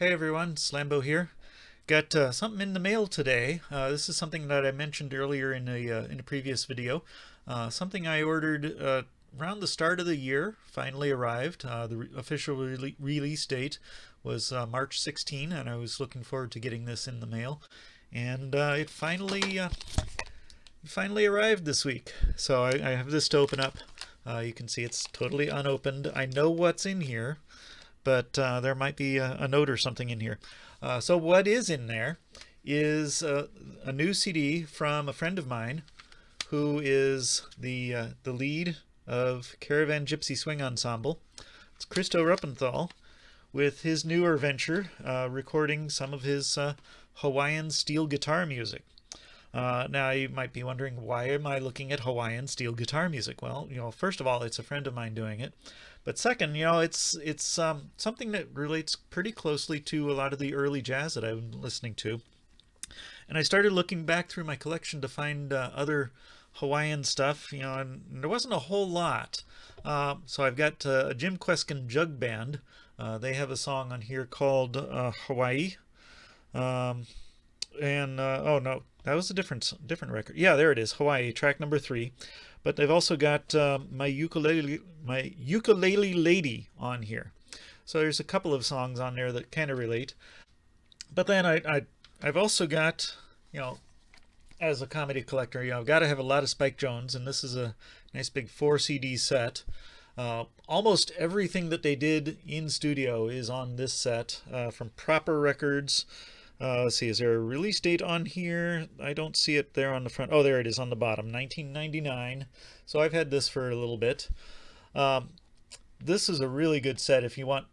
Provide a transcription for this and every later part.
Hey everyone, Slambo here. Got something in the mail today. This is something that I mentioned earlier in a previous video. Something I ordered around the start of the year finally arrived. The official release date was March 16, and I was looking forward to getting this in the mail. And it finally arrived this week. So I have this to open up. You can see it's totally unopened. I know what's in here, but there might be a note or something in here. So what is in there is a new CD from a friend of mine who is the lead of Caravan Gypsy Swing Ensemble. It's Christo Ruppenthal with his newer venture, recording some of his Hawaiian steel guitar music. Now you might be wondering, why am I looking at Hawaiian steel guitar music? Well, first of all, it's a friend of mine doing it, but second, it's something that relates pretty closely to a lot of the early jazz that I've been listening to. And I started looking back through my collection to find other Hawaiian stuff, and there wasn't a whole lot. So I've got a Jim Kweskin Jug Band. They have a song on here called Hawaii. Oh no, that was a different record. Yeah, there it is, Hawaii, track number 3. But they've also got my ukulele lady on here. So there's a couple of songs on there that kind of relate. But then I've also got, as a comedy collector, I've got to have a lot of Spike Jones, and this is a nice big 4 CD set. Almost everything that they did in studio is on this set, from Proper Records. Let's see, is there a release date on here? I don't see it there on the front. Oh, there it is on the bottom, 1999. So I've had this for a little bit. This is a really good set. If you want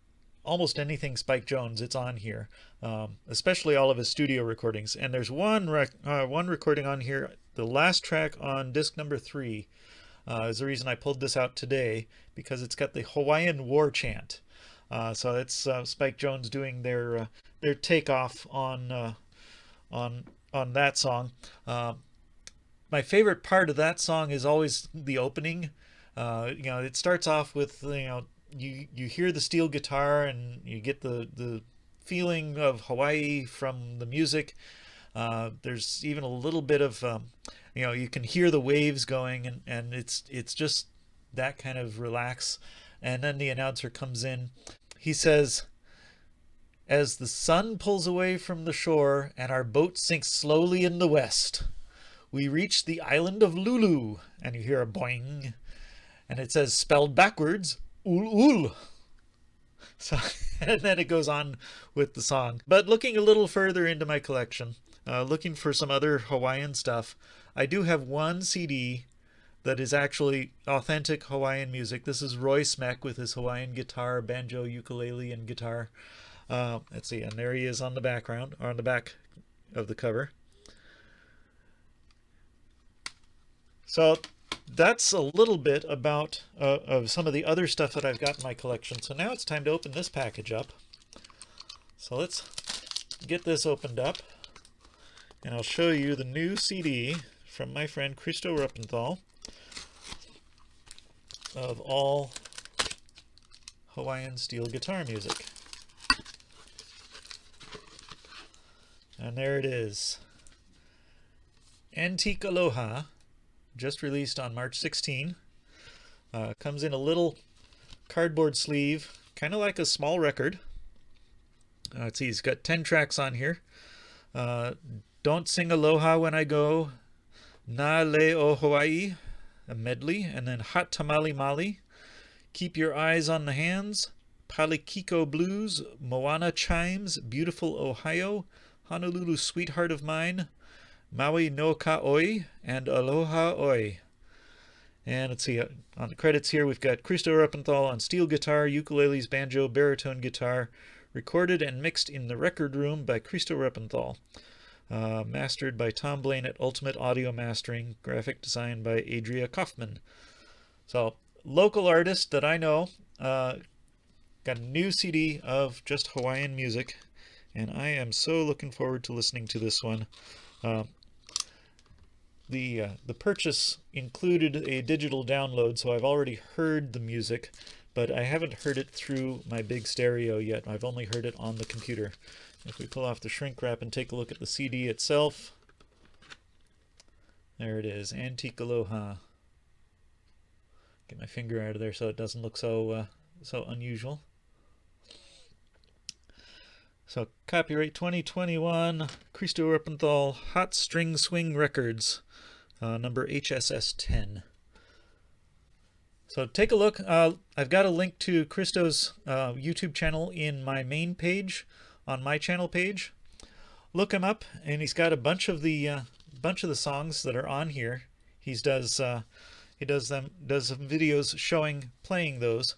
almost anything Spike Jones, it's on here, especially all of his studio recordings. And there's one recording on here, the last track on disc number 3, is the reason I pulled this out today, because it's got the Hawaiian War Chant. So it's Spike Jones doing their takeoff on that song. My favorite part of that song is always the opening. It starts off with you hear the steel guitar and you get the feeling of Hawaii from the music. There's even a little bit of you can hear the waves going, and it's just that kind of relax. And then the announcer comes in. He says, "As the sun pulls away from the shore and our boat sinks slowly in the west, we reach the island of Lulu." And you hear a boing. And it says, spelled backwards, ul ul. So, and then it goes on with the song. But looking a little further into my collection, looking for some other Hawaiian stuff, I do have one CD that is actually authentic Hawaiian music. This is Roy Smeck with his Hawaiian guitar, banjo, ukulele, and guitar. Let's see, and there he is on the background, or on the back of the cover. So that's a little bit about of some of the other stuff that I've got in my collection. So now it's time to open this package up. So let's get this opened up, and I'll show you the new CD from my friend Christo Ruppenthal of all Hawaiian steel guitar music. And there it is. Antique Aloha, just released on March 16. Comes in a little cardboard sleeve, kind of like a small record. Let's see, he's got 10 tracks on here. Don't Sing Aloha When I Go, Na Leo Hawaii, a medley, and then Hot Tamale Mali, Keep Your Eyes on the Hands, Palikiko Blues, Moana Chimes, Beautiful Ohio, Honolulu Sweetheart of Mine, Maui no Ka Oi, and Aloha Oi. And let's see, on the credits here we've got Christo Ruppenthal on steel guitar, ukuleles, banjo, baritone guitar, recorded and mixed in the record room by Christo Ruppenthal. Mastered by Tom Blaine at Ultimate Audio Mastering, graphic design by Adria Kaufman. So, local artist that I know, got a new CD of just Hawaiian music, and I am so looking forward to listening to this one. The purchase included a digital download, so I've already heard the music. but I haven't heard it through my big stereo yet. I've only heard it on the computer. If we pull off the shrink wrap and take a look at the CD itself, there it is, Antique Aloha. Get my finger out of there so it doesn't look so unusual. So copyright 2021, Christo Urpenthal, Hot String Swing Records, number HSS 10. So take a look. I've got a link to Christo's YouTube channel in my main page, on my channel page. Look him up, and he's got a bunch of the songs that are on here. He does some videos playing those.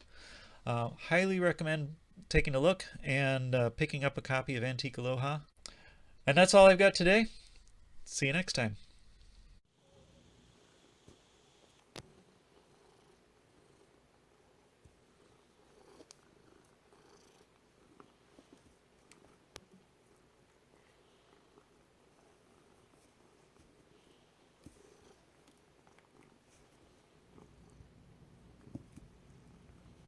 Highly recommend taking a look and picking up a copy of Antique Aloha. And that's all I've got today. See you next time.